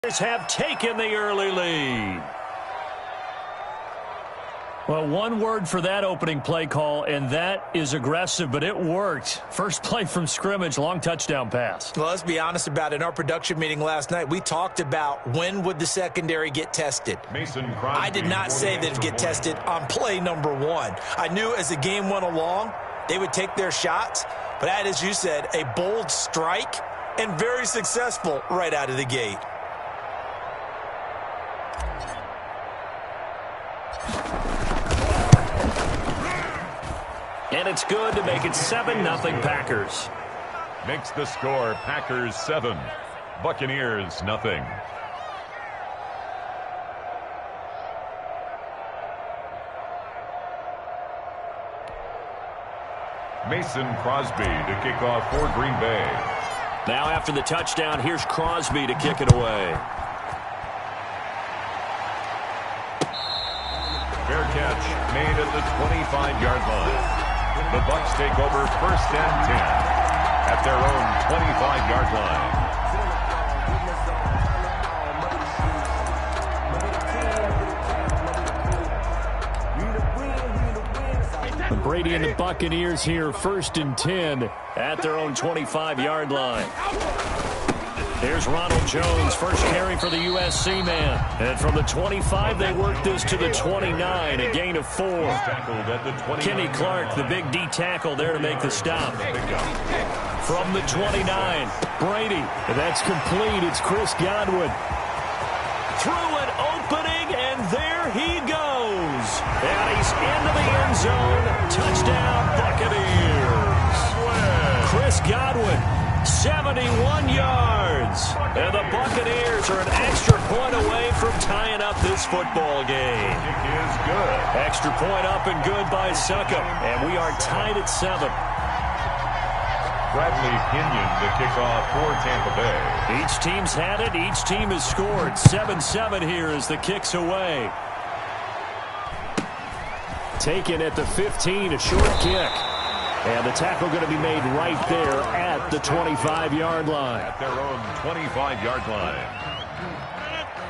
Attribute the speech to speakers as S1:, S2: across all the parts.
S1: Have taken the early lead. Well, one word for that opening play call, and that is aggressive, but it worked. First play from scrimmage, long touchdown pass.
S2: Well, let's be honest about it. In our production meeting last night, we talked about when would the secondary get tested. I did not say that it'd get tested on play number one. I knew as the game went along, they would take their shots, but that, as you said, a bold strike and very successful right out of the gate.
S1: And it's good to make it 7-0 Packers.
S3: Makes the score Packers 7, Buccaneers nothing. Mason Crosby to kick off for Green Bay.
S1: Now after the touchdown, here's Crosby to kick it away.
S3: Fair catch made at the 25-yard line. The Bucs take over 1st and 10 at their own 25-yard
S1: line. Brady and the Buccaneers here 1st and 10 at their own 25-yard line. Here's Ronald Jones, first carry for the USC man. And from the 25, they work this to the 29, a gain of 4. Kenny Clark, the big D tackle there to make the stop. From the 29, Brady. And that's complete. It's Chris Godwin. Through an opening, and there he goes. And he's into the end zone. Touchdown, Buccaneers. Chris Godwin. 71 yards. And the Buccaneers are an extra point away from tying up this football game.
S3: Kick is good.
S1: Extra point up and good by Succop. And we are tied at 7.
S3: Bradley Pinion to kick off for Tampa Bay.
S1: Each team's had it. Each team has scored. 7-7 here as the kick's away. Taken at the 15, a short kick. And the tackle going to be made right there at the 25-yard line.
S3: At their own 25-yard line.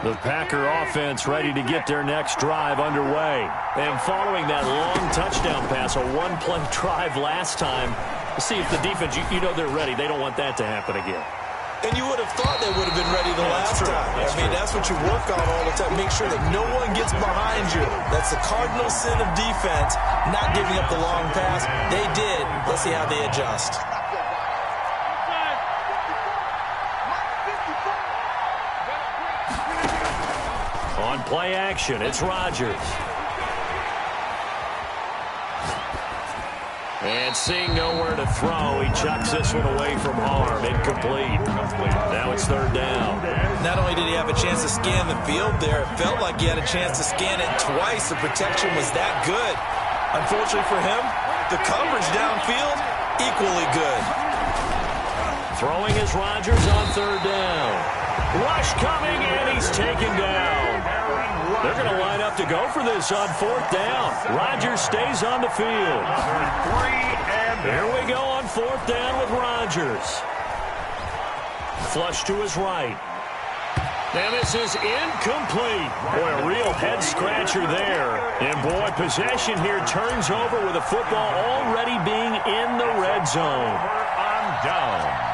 S1: The Packer offense ready to get their next drive underway. And following that long touchdown pass, a one-play drive last time, let's see if the defense, you know they're ready. They don't want that to happen again.
S2: And you would have thought they would have been ready the last time. That's what you work on all the time. Make sure that no one gets behind you. That's the cardinal sin of defense, not giving up the long pass. They did. Let's see how they adjust.
S1: On play action, it's Rodgers. And seeing nowhere to throw, he chucks this one away from harm. Incomplete. Now it's 3rd down.
S2: Not only did he have a chance to scan the field there, it felt like he had a chance to scan it twice. The protection was that good. Unfortunately for him, the coverage downfield, equally good.
S1: Throwing is Rodgers on 3rd down. Rush coming, and he's taken down. They're going to line up to go for this on 4th down. Rodgers stays on the field. Here we go on 4th down with Rodgers. Flush to his right. And this is incomplete. Boy, a real head-scratcher there. And, boy, possession here turns over with the football already being in the red zone.
S3: On downs.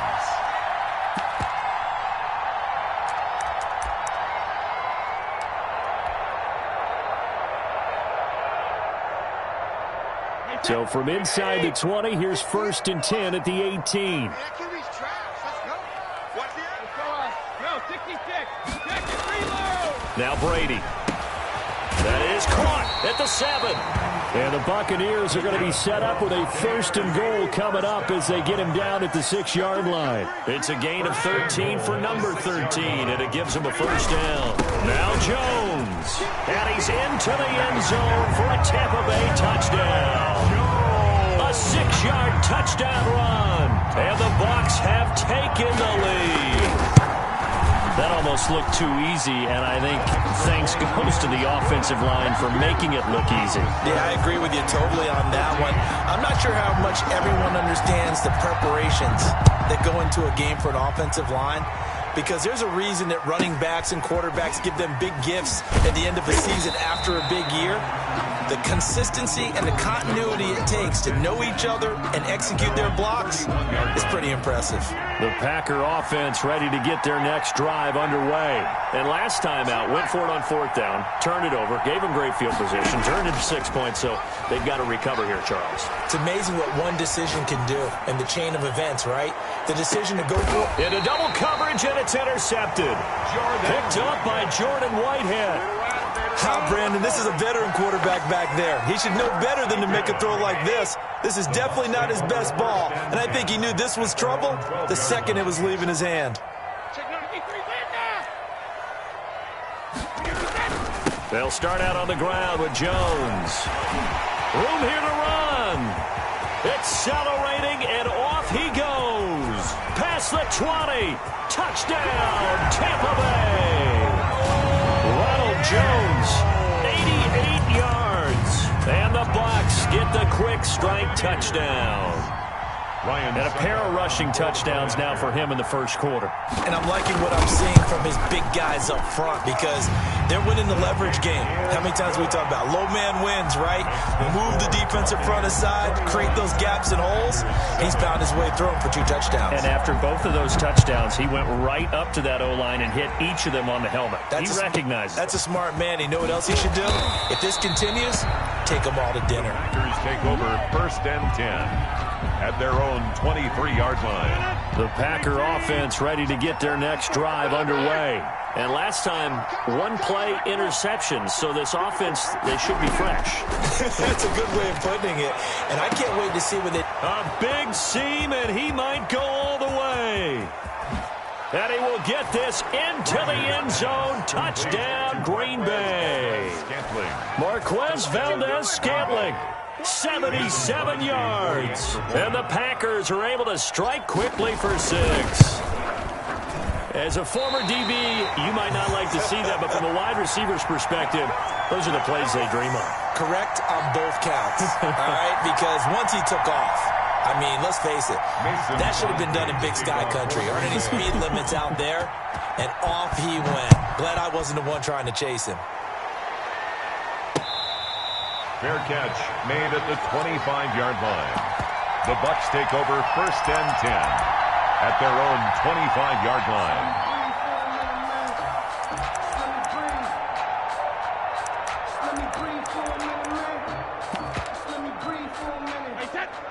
S1: So from inside the 20, here's 1st and 10 at the 18. Now Brady. That is caught at the 7. And the Buccaneers are going to be set up with a 1st and goal coming up as they get him down at the 6-yard line. It's a gain of 13 for number 13, and it gives him a 1st down. Now Jones. And he's into the end zone for a Tampa Bay touchdown. A 6-yard touchdown run. And the Bucs have taken the lead. That almost looked too easy, and I think thanks goes to the offensive line for making it look easy.
S2: Yeah, I agree with you totally on that one. I'm not sure how much everyone understands the preparations that go into a game for an offensive line, because there's a reason that running backs and quarterbacks give them big gifts at the end of the season after a big year. The consistency and the continuity it takes to know each other and execute their blocks is pretty impressive.
S1: The Packer offense ready to get their next drive underway. And last time out, went for it on 4th down, turned it over, gave them great field position, turned it to 6 points, so they've got to recover here, Charles.
S2: It's amazing what one decision can do in the chain of events, right? The decision to go for it.
S1: Into double coverage, and it's intercepted. Picked up by Jordan Whitehead.
S2: Brandon, this is a veteran quarterback back there. He should know better than to make a throw like this. This is definitely not his best ball, and I think he knew this was trouble the second it was leaving his hand.
S1: They'll start out on the ground with Jones. Room here to run. Accelerating, and off he goes. Past the 20. Touchdown, Tampa Bay. Ronald Jones, 88 yards. And the Bucs get the quick strike touchdown. And a pair of rushing touchdowns now for him in the first quarter.
S2: And I'm liking what I'm seeing from his big guys up front because they're winning the leverage game. How many times we talk about low man wins, right? Move the defensive front aside, create those gaps and holes. He's found his way through them for 2 touchdowns.
S1: And after both of those touchdowns, he went right up to that O-line and hit each of them on the helmet. He recognizes
S2: That's a smart man. You know what else he should do? If this continues, take them all to dinner.
S3: Packers take over 1st and 10. At their own 23-yard line.
S1: The Packer offense ready to get their next drive underway. And last time, 1-play interception. So this offense, they should be fresh.
S2: That's a good way of putting it. And I can't wait to see what they...
S1: A big seam, and he might go all the way. And he will get this into the end zone. Touchdown, Green Bay. Marquez Valdez-Scantling. 77 yards. And the Packers are able to strike quickly for 6. As a former DB, you might not like to see that, but from a wide receiver's perspective, those are the plays they dream of.
S2: Correct on both counts. All right, because once he took off, I mean, let's face it, that should have been done in Big Sky country. Aren't any speed limits out there? And off he went. Glad I wasn't the one trying to chase him.
S3: Fair catch made at the 25-yard line. The Bucs take over 1st and 10 at their own 25-yard line.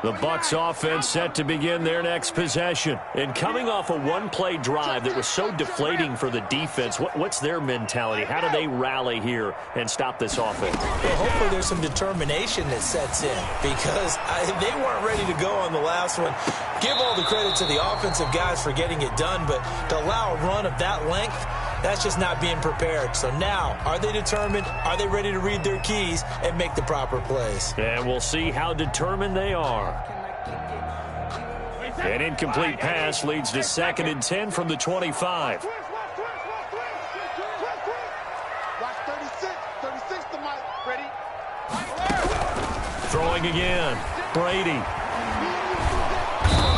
S1: The Bucs offense set to begin their next possession. And coming off a 1-play drive that was so deflating for the defense, what's their mentality? How do they rally here and stop this offense?
S2: Well, hopefully there's some determination that sets in because they weren't ready to go on the last one. Give all the credit to the offensive guys for getting it done, but to allow a run of that length, that's just not being prepared. So now, are they determined? Are they ready to read their keys and make the proper plays?
S1: And we'll see how determined they are. An incomplete pass leads to 2nd and 10 from the 25. Throwing again. Brady.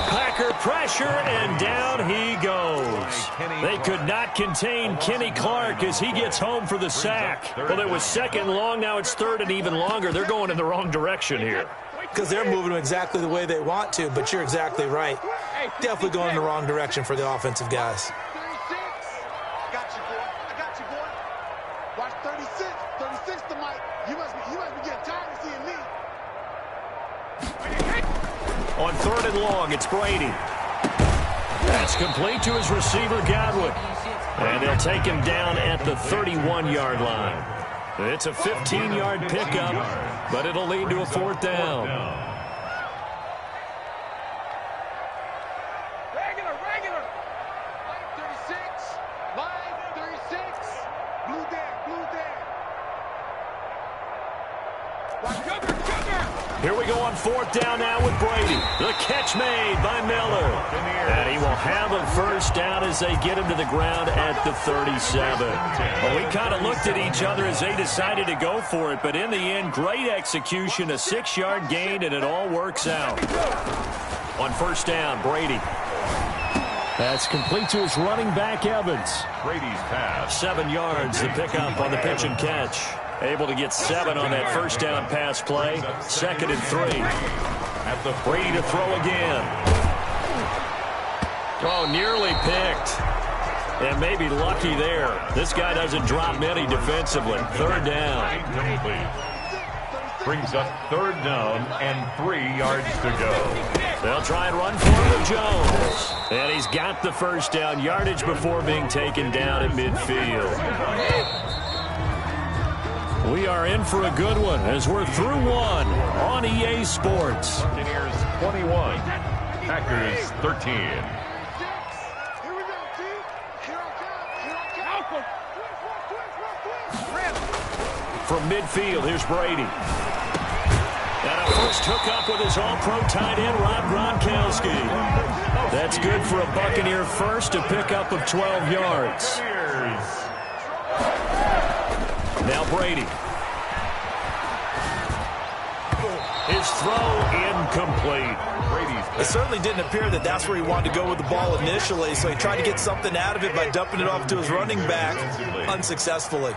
S1: Packer pressure, and down he goes. They could not contain Kenny Clark as he gets home for the sack. Well, it was 2nd and long. Now it's 3rd and even longer. They're going in the wrong direction here.
S2: Because they're moving exactly the way they want to, but you're exactly right. Definitely going in the wrong direction for the offensive guys.
S4: I got you, boy. Watch 36. 36 to Mike. You must be getting tired of seeing me.
S1: On 3rd and long, it's Brady. That's complete to his receiver, Godwin. And they'll take him down at the 31-yard line. It's a 15-yard pickup, but it'll lead to a 4th down.
S4: Regular. Line 36. Blue there. Watch cover.
S1: Here we go on 4th down now with Brady. The catch made by Miller. And he will have a 1st down as they get him to the ground at the 37. Well, we kind of looked at each other as they decided to go for it, but in the end, great execution, a 6-yard gain, and it all works out. On 1st down, Brady. That's complete to his running back, Evans.
S3: Brady's pass.
S1: 7 yards to pick up on the pitch and catch. Able to get 7 on that first down pass play. 2nd and 3.
S3: At the
S1: Brady to throw again. Oh, nearly picked. And maybe lucky there. This guy doesn't drop many defensively. 3rd down.
S3: incomplete. Brings up 3rd down and 3 yards to go.
S1: They'll try and run for it with Jones. And he's got the first down yardage before being taken down at midfield. We are in for a good one as we're through one on EA Sports.
S3: Buccaneers 21, Packers 13.
S4: Here we go, T. Here I come.
S1: From midfield, here's Brady. And a first hookup with his all-pro tight end, Rob Gronkowski. That's good for a Buccaneer first, a pickup of 12 yards. Now Brady. His throw incomplete.
S2: It certainly didn't appear that that's where he wanted to go with the ball initially, so he tried to get something out of it by dumping it off to his running back unsuccessfully.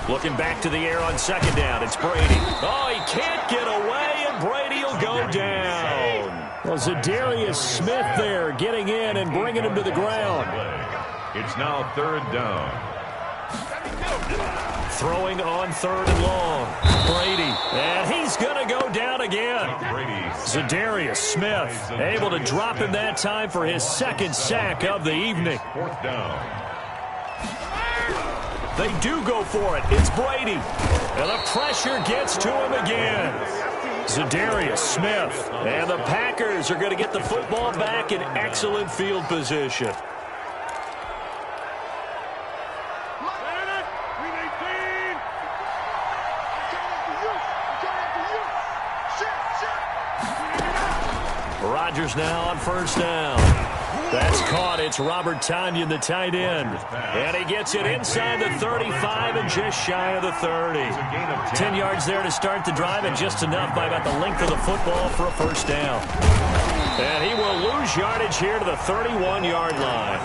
S1: Looking back to the air on 2nd down. It's Brady. Oh, he can't get away, and Brady will go down. Well, Zadarius Smith there getting in and bringing him to the ground.
S3: It's now 3rd down.
S1: Throwing on 3rd and long. Brady. And he's going to go down again. Zadarius Smith able to drop him that time for his 2nd sack of the evening.
S3: 4th down.
S1: They do go for it. It's Brady. And the pressure gets to him again. Zadarius Smith. And the Packers are going to get the football back in excellent field position. Rodgers now on 1st down. That's caught. It's Robert Tonyan, the tight end. And he gets it inside the 35 and just shy of the 30. 10 yards there to start the drive and just enough by about the length of the football for a 1st down. And he will lose yardage here to the 31-yard line.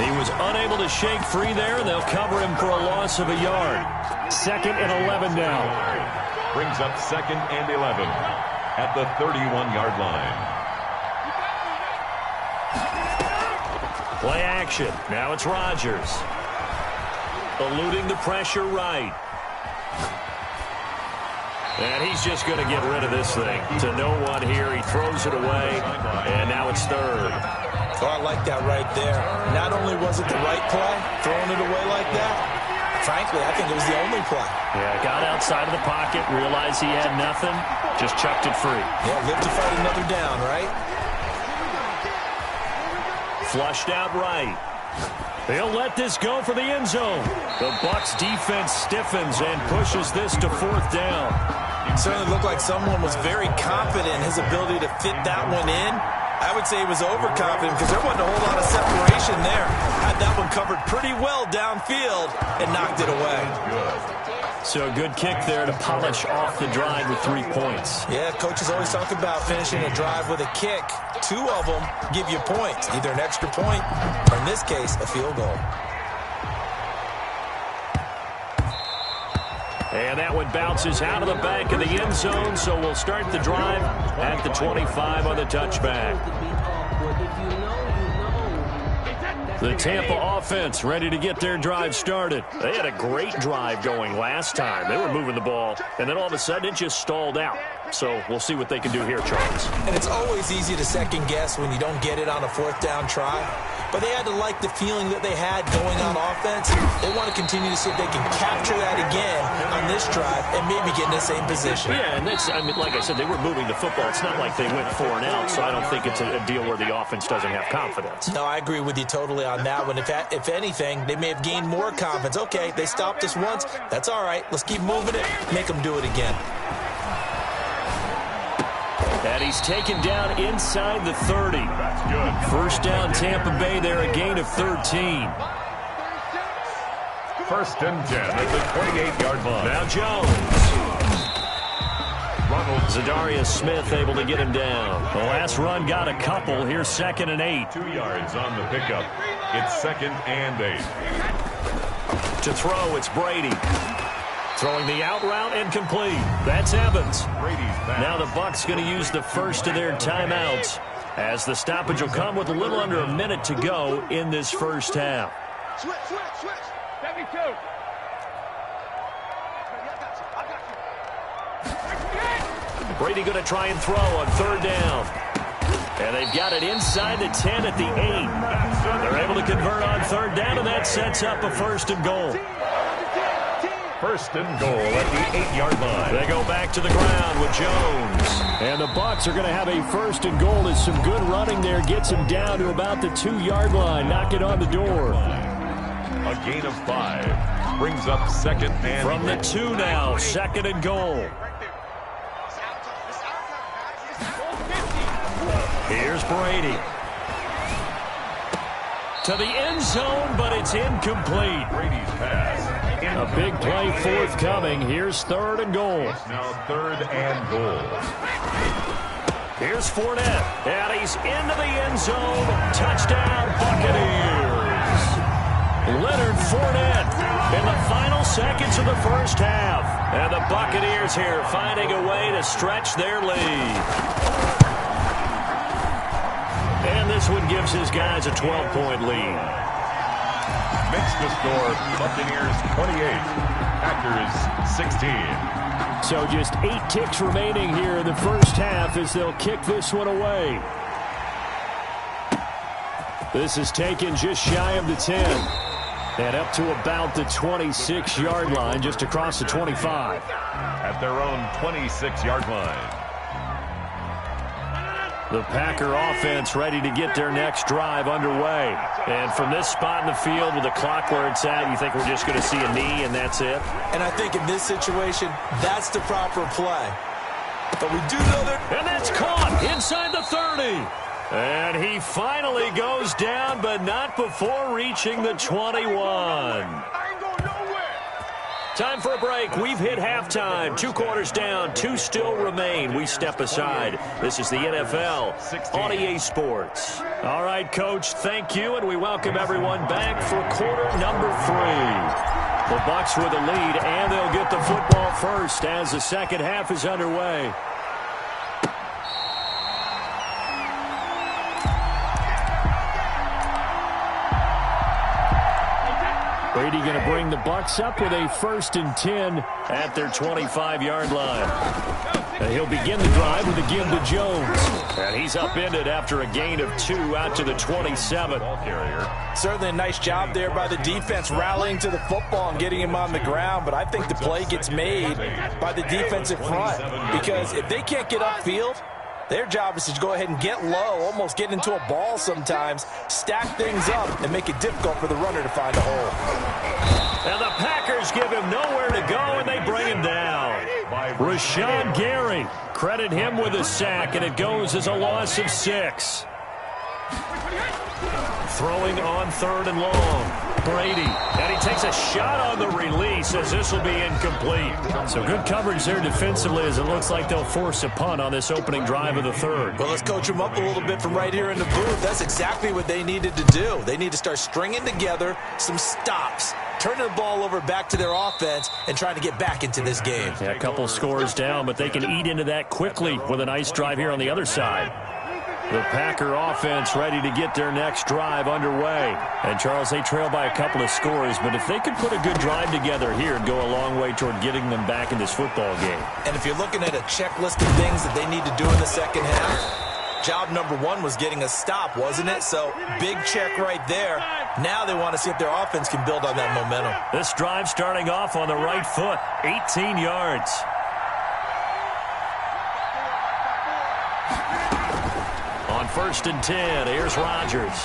S1: He was unable to shake free there, and they'll cover him for a loss of a yard. 2nd and 11 now.
S3: Brings up 2nd and 11 at the 31-yard line.
S1: Play action. Now it's Rodgers. Eluding the pressure right. And he's just going to get rid of this thing. To no one here. He throws it away. And now it's 3rd.
S2: Oh, I like that right there. Not only was it the right play, throwing it away like that, frankly, I think it was the only play.
S1: Yeah, got outside of the pocket, realized he had nothing, just chucked it free.
S2: Yeah, live to fight another down, right?
S1: Flushed out right. They'll let this go for the end zone. The Bucs defense stiffens and pushes this to 4th down.
S2: It certainly looked like someone was very confident in his ability to fit that one in. I would say he was overconfident because there wasn't a whole lot of separation there. Had that one covered pretty well downfield and knocked it away.
S1: So a good kick there to polish off the drive with 3 points.
S2: Yeah, coaches always talk about finishing a drive with a kick. 2 of them give you points, either an extra point or, in this case, a field goal.
S1: And that one bounces out of the back of the end zone, so we'll start the drive at the 25 on the touchback. The Tampa offense ready to get their drive started. They had a great drive going last time. They were moving the ball, and then all of a sudden it just stalled out. So we'll see what they can do here, Charles.
S2: And it's always easy to second guess when you don't get it on a 4th down try. But they had to like the feeling that they had going on offense. They want to continue to see if they can capture that again on this drive and maybe get in the same position.
S1: Yeah, and that's, I mean, like I said, they were moving the football. It's not like they went 4 and out, so I don't think it's a deal where the offense doesn't have confidence.
S2: No, I agree with you totally on that one. If anything, they may have gained more confidence. Okay, they stopped us once. That's all right. Let's keep moving it. Make them do it again.
S1: And he's taken down inside the 30.
S3: That's good.
S1: 1st down, Tampa Bay there, a gain of 13.
S3: 1st and 10 at the 28-yard line.
S1: Now Jones. Zadarius Smith able to get him down. The last run got a couple. Here's 2nd and 8.
S3: 2 yards on the pickup. It's 2nd and 8.
S1: To throw, it's Brady. Throwing the out route, incomplete. That's Evans. Now the Bucs going to use the first of their timeouts, as the stoppage will come with a little under a minute to go in this first half.
S4: Switch. 72.
S1: Brady going to try and throw on 3rd down. And they've got it inside the 10 at the 8. They're able to convert on 3rd down, and that sets up a 1st and goal.
S3: 1st and goal at the 8-yard line.
S1: They go back to the ground with Jones. And the Bucs are going to have a 1st and goal as some good running there gets him down to about the 2-yard line. Knock it on the door.
S3: A gain of 5. Brings up 2nd and
S1: from the 2 now, 2nd and goal. Here's Brady. To the end zone, but it's incomplete.
S3: Brady's pass.
S1: A big play forthcoming. Here's 3rd and goal.
S3: Now 3rd and goal.
S1: Here's Fournette. And he's into the end zone. Touchdown, Buccaneers. Leonard Fournette in the final seconds of the first half. And the Buccaneers here finding a way to stretch their lead. And this one gives his guys a 12-point lead.
S3: Makes the score Buccaneers 28, Packers 16.
S1: So just 8 ticks remaining here in the first half as they'll kick this one away. This is taken just shy of the 10. And up to about the 26-yard line, just across the 25.
S3: At their own 26-yard line.
S1: The Packer offense ready to get their next drive underway. And from this spot in the field with the clock where it's at, you think we're just going to see a knee and that's it?
S2: And I think in this situation, that's the proper play. But we do know that...
S1: And that's caught inside the 30. And he finally goes down, but not before reaching the 21. Time for a break. We've hit halftime. 2 quarters down. 2 still remain. We step aside. This is the NFL on EA Sports. All right, Coach, thank you, and we welcome everyone back for quarter number 3. The Bucs with the lead, and they'll get the football first as the second half is underway. Brady going to bring the Bucs up with a 1st and 10 at their 25-yard line. And he'll begin the drive with a give to Jones. And he's upended after a gain of 2 out to the 27.
S2: Certainly a nice job there by the defense rallying to the football and getting him on the ground. But I think the play gets made by the defensive front. Because if they can't get upfield, their job is to go ahead and get low, almost get into a ball sometimes, stack things up, and make it difficult for the runner to find a hole.
S1: And the Packers give him nowhere to go, and they bring him down. Rashawn Gary, credit him with a sack, and it goes as a loss of 6. Throwing on 3rd and long. Brady, and he takes a shot on the release as this will be incomplete. So good coverage there defensively as it looks like they'll force a punt on this opening drive of the 3rd.
S2: Well, let's coach them up a little bit from right here in the booth. That's exactly what they needed to do. They need to start stringing together some stops, turning the ball over back to their offense, and trying to get back into this game.
S1: Yeah, a couple scores down, but they can eat into that quickly with a nice drive here on the other side. The Packer offense ready to get their next drive underway. And, Charles, they trail by a couple of scores, but if they could put a good drive together here, it'd go a long way toward getting them back in this football game.
S2: And if you're looking at a checklist of things that they need to do in the second half, job number 1 was getting a stop, wasn't it? So, big check right there. Now they want to see if their offense can build on that momentum.
S1: This drive starting off on the right foot, 18 yards. On 1st and 10, here's Rodgers.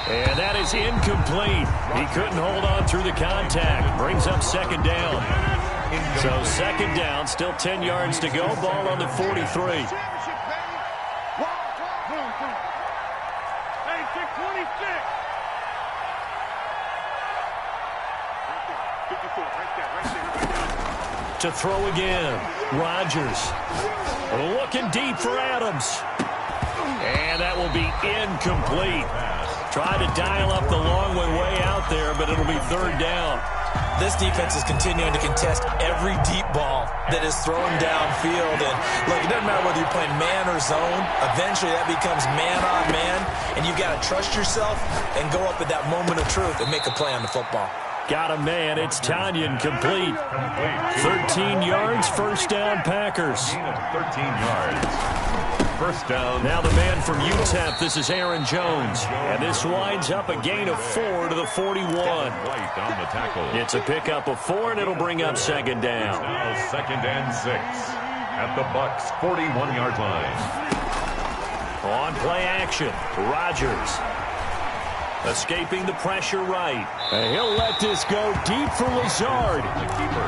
S1: And that is incomplete. He couldn't hold on through the contact. Brings up 2nd down. So 2nd down, still 10 yards to go. Ball on the 43. To throw again. Rodgers looking deep for Adams. And that will be incomplete. Tried to dial up the long way out there, but it'll be third down.
S2: This defense is continuing to contest every deep ball that is thrown downfield. And, look, it doesn't matter whether you're playing man or zone. Eventually, that becomes man on man. And you've got to trust yourself and go up at that moment of truth and make a play on the football.
S1: Got a man. It's Tanyan complete. 13 yards, first down, Packers.
S3: 13 yards. First down.
S1: Now the man from UTEP, this is Aaron Jones. And this winds up a gain of 4 to the 41.
S3: White on the tackle.
S1: It's a pickup of 4, and it'll bring up second down.
S3: Now second and 6 at the Bucs' 41-yard line.
S1: On play action, Rodgers. Escaping the pressure right. And he'll let this go deep for Lazard.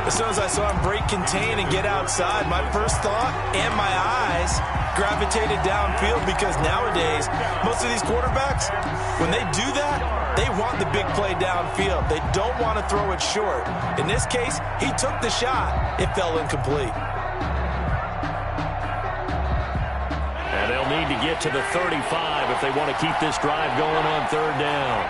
S2: As soon as I saw him break contain and get outside, my first thought and my eyes gravitated downfield, because nowadays, most of these quarterbacks, when they do that, they want the big play downfield. They don't want to throw it short. In this case, he took the shot. It fell incomplete.
S1: And they'll need to get to the 35 if they want to keep this drive going on third down.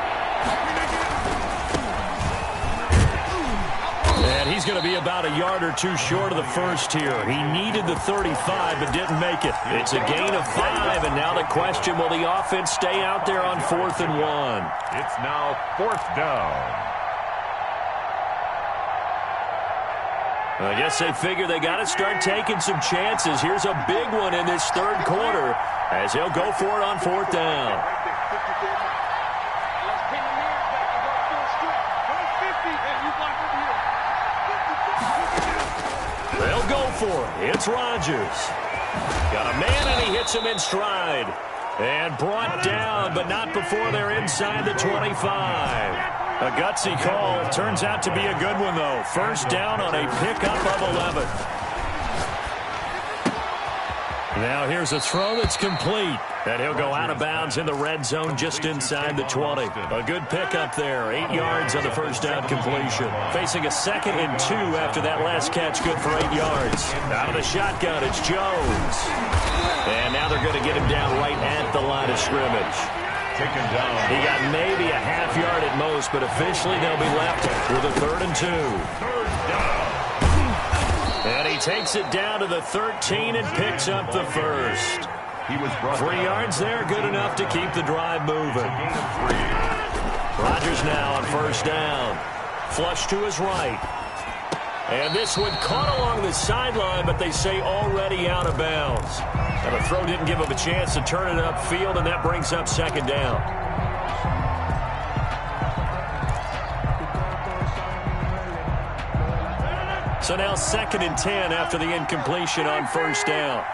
S1: And he's going to be about a yard or two short of the first here. He needed the 35 but didn't make it. It's a gain of 5, and now the question, will the offense stay out there on 4th and 1?
S3: It's now 4th down.
S1: I guess they figure they got to start taking some chances. Here's a big one in this third quarter as he'll go for it on 4th down. They'll go for it. It's Rodgers. Got a man, and he hits him in stride. And brought down, but not before they're inside the 25. A gutsy call. Turns out to be a good one, though. First down on a pickup of 11. Now here's a throw that's complete. And he'll go out of bounds in the red zone just inside the 20. A good pickup there. 8 yards on the first down completion. Facing a 2nd and 2 after that last catch. Good for 8 yards. Out of the shotgun, it's Jones. And now they're going to get him down right at the line of scrimmage.
S3: Taken down.
S1: He got maybe a half yard at most, but officially they'll be left with a 3rd and 2.
S3: Third down.
S1: And he takes it down to the 13 and picks up the first.
S3: He was brought
S1: 3
S3: down.
S1: yards there, good enough to keep the drive moving.
S3: Gain of 3.
S1: Rodgers now on first down. Flush to his right. And this one caught along the sideline, but they say already out of bounds. And the throw didn't give him a chance to turn it upfield, and that brings up second down. So now 2nd and 10 after the incompletion on first down.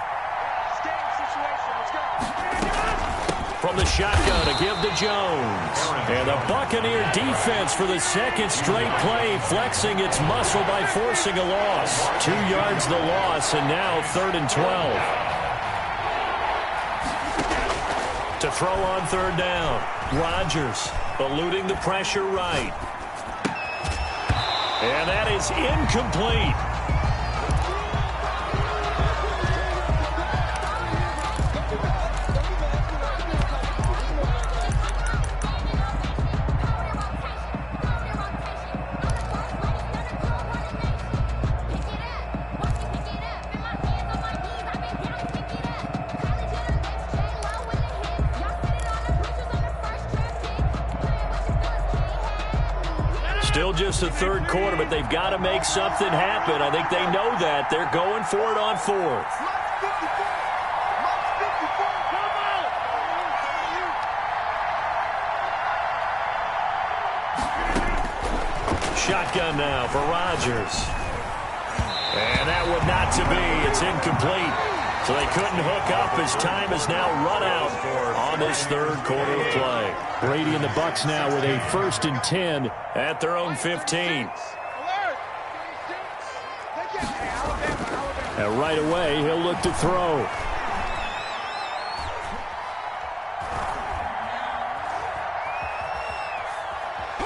S1: From the shotgun to give to Jones. And the Buccaneer defense for the second straight play, flexing its muscle by forcing a loss. 2 yards the loss, and now 3rd and 12. To throw on third down, Rodgers eluding the pressure right. And that is incomplete. Still just the third quarter, but they've got to make something happen. I think they know that. They're going for it on 4th. Shotgun now for Rodgers. And that would not to be. It's incomplete. So they couldn't hook up as time is now run out on this third quarter of play. Brady and the Bucs now with a 1st and 10 at their own 15. And right away, he'll look to throw.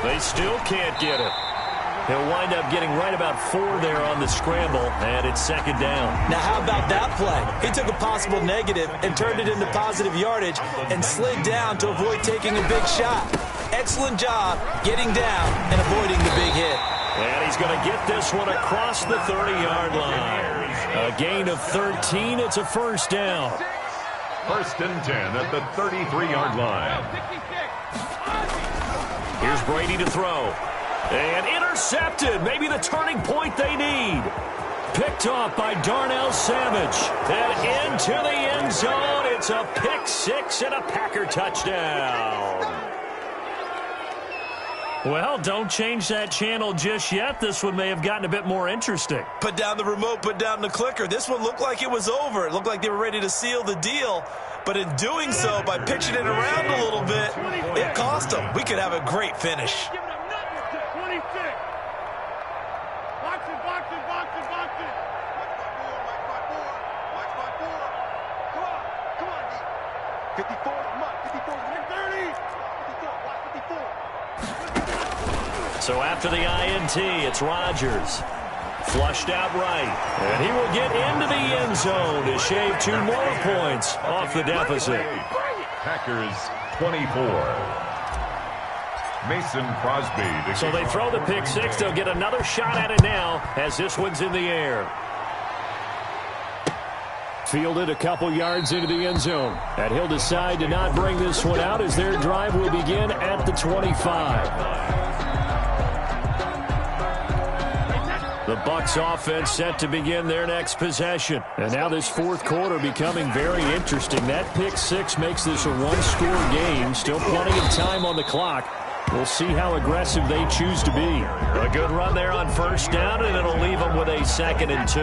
S1: They still can't get it. He'll wind up getting right about 4 there on the scramble, and it's second down.
S2: Now, how about that play? He took a possible negative and turned it into positive yardage and slid down to avoid taking a big shot. Excellent job getting down and avoiding the big hit.
S1: And he's going to get this one across the 30-yard line. A gain of 13. It's a first down.
S3: First and 10 at the 33-yard line.
S1: Here's Brady to throw. And intercepted. Maybe the turning point they need. Picked off by Darnell Savage. And into the end zone. It's a pick six and a Packer touchdown. Well, don't change that channel just yet. This one may have gotten a bit more interesting.
S2: Put down the remote, put down the clicker. This one looked like it was over. It looked like they were ready to seal the deal. But in doing so, by pitching it around a little bit, it cost them. We could have a great finish.
S1: So after the INT, it's Rodgers. Flushed out right. And he will get into the end zone to shave 2 more points off the deficit.
S3: Packers 24. Mason Crosby.
S1: So they throw the pick six. They'll get another shot at it now as this one's in the air. Fielded a couple yards into the end zone. And he'll decide to not bring this one out as their drive will begin at the 25. The Bucs offense set to begin their next possession. And now this fourth quarter becoming very interesting. That pick six makes this a one-score game. Still plenty of time on the clock. We'll see how aggressive they choose to be. A good run there on first down, and it'll leave them with a 2nd and 2.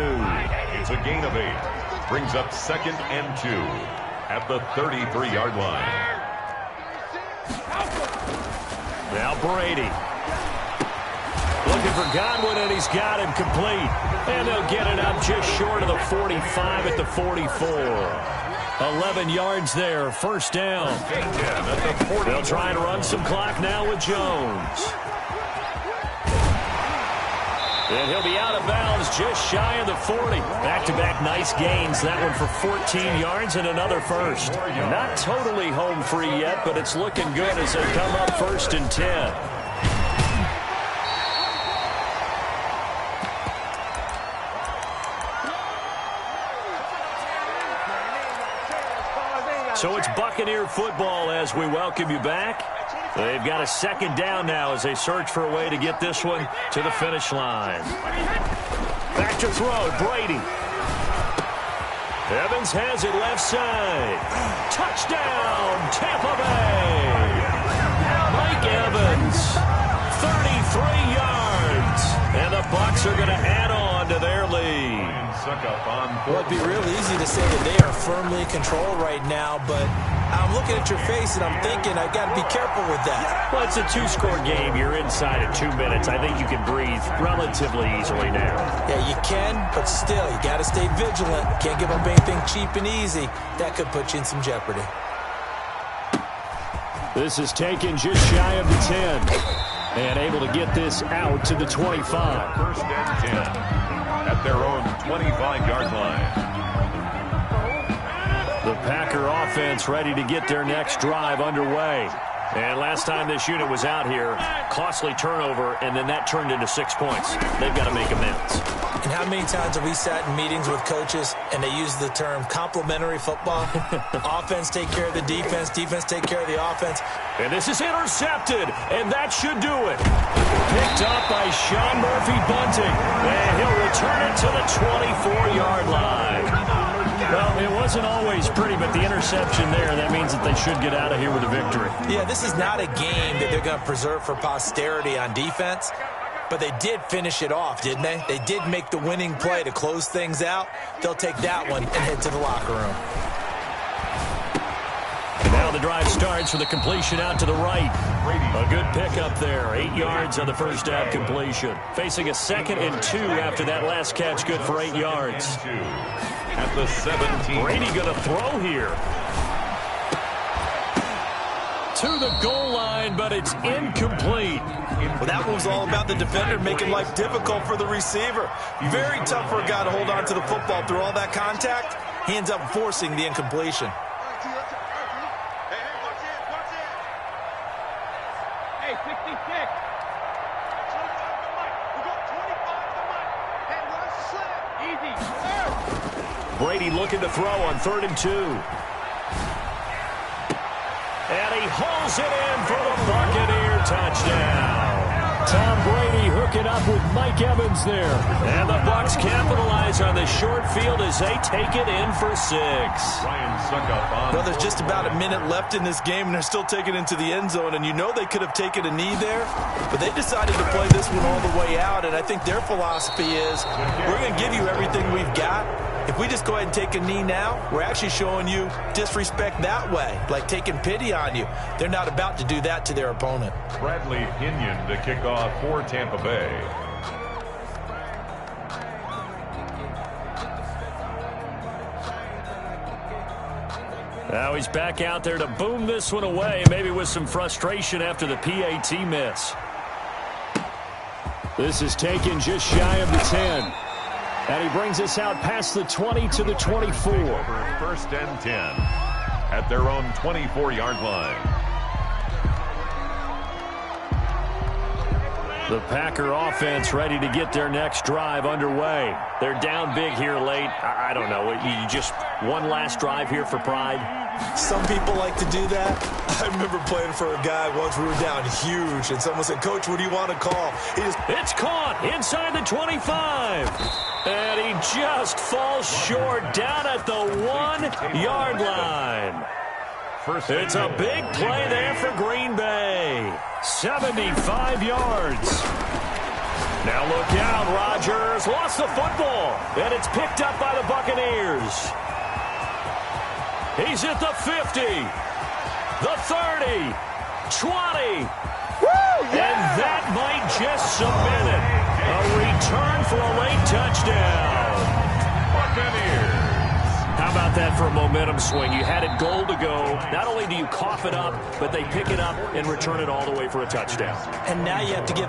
S3: It's a gain of 8. Brings up 2nd and 2 at the 33-yard line.
S1: Now Brady. Looking for Godwin, and he's got him complete. And they'll get it up just short of the 45 at the 44. 11 yards there, first down. They'll try and run some clock now with Jones. And he'll be out of bounds just shy of the 40. Back-to-back nice gains. That one for 14 yards and another first. Not totally home free yet, but it's looking good as they come up 1st and 10. So it's Buccaneer football as we welcome you back. They've got a 2nd down now as they search for a way to get this one to the finish line. Back to throw, Brady. Evans has it left side. Touchdown, Tampa Bay. Mike Evans, 33 yards. And the Bucs are going to add on to their lead.
S2: Well, it'd be real easy to say that they are firmly in control right now, but I'm looking at your face and I'm thinking I've got to be careful with that.
S1: Well, it's a 2-score game. You're inside at 2 minutes. I think you can breathe relatively easily now.
S2: Yeah, you can, but still, you got to stay vigilant. Can't give up anything cheap and easy. That could put you in some jeopardy.
S1: This is taken just shy of the 10. And able to get this out to the 25.
S3: 1st and 10. At their own 25-yard line.
S1: The Packer offense ready to get their next drive underway. And last time this unit was out here, costly turnover, and then that turned into 6 points. They've got to make amends.
S2: And how many times have we sat in meetings with coaches and they use the term complementary football? Offense take care of the defense, defense take care of the offense.
S1: And this is intercepted, and that should do it. Picked up by Sean Murphy-Bunting, and he'll return it to the 24-yard line. Well, it wasn't always pretty, but the interception there, that means that they should get out of here with a victory.
S2: Yeah, this is not a game that they're going to preserve for posterity on defense, but they did finish it off, didn't they? They did make the winning play to close things out. They'll take that one and head to the locker room.
S1: Now the drive starts with a completion out to the right. A good pickup there. 8 yards on the first down completion. Facing a 2nd and 2 after that last catch. Good for 8 yards.
S3: At the 17.
S1: Brady going to throw here. to the goal line, but it's incomplete.
S2: Well, that one was all about the defender making life difficult for the receiver. Very tough for a guy to hold on to the football through all that contact. He ends up forcing the incompletion.
S5: Hey, 66. Easy.
S1: Brady looking to throw on 3rd and 2. And he hauls it in for the Buccaneer touchdown. Tom Brady hooking up with Mike Evans there. And the Bucs capitalize on the short field as they take it in for 6.
S2: Well, there's just about a minute left in this game, and they're still taking it into the end zone. And you know they could have taken a knee there, but they decided to play this one all the way out. And I think their philosophy is, we're going to give you everything we've got. If we just go ahead and take a knee now, we're actually showing you disrespect that way, like taking pity on you. They're not about to do that to their opponent.
S3: Bradley Pinion to kick off for Tampa Bay.
S1: Now he's back out there to boom this one away, maybe with some frustration after the PAT miss. This is taken just shy of the 10. And he brings us out past the 20 to the 24.
S3: Over 1st and 10 at their own 24-yard line.
S1: The Packer offense ready to get their next drive underway. They're down big here late. I don't know. You just one last drive here for pride?
S2: Some people like to do that. I remember playing for a guy once we were down huge, and someone said, "Coach, what do you want to call?"
S1: It's caught inside the 25. And he just falls short down at the 1-yard line. It's a big play there for Green Bay. 75 yards. Now look out, Rodgers lost the football, and it's picked up by the Buccaneers. He's at the 50, the 30, 20, and that might just cement it. A return for a late touchdown.
S3: Buccaneers.
S1: How about that for a momentum swing? You had it goal to go. Not only do you cough it up, but they pick it up and return it all the way for a touchdown.
S2: And now you have to give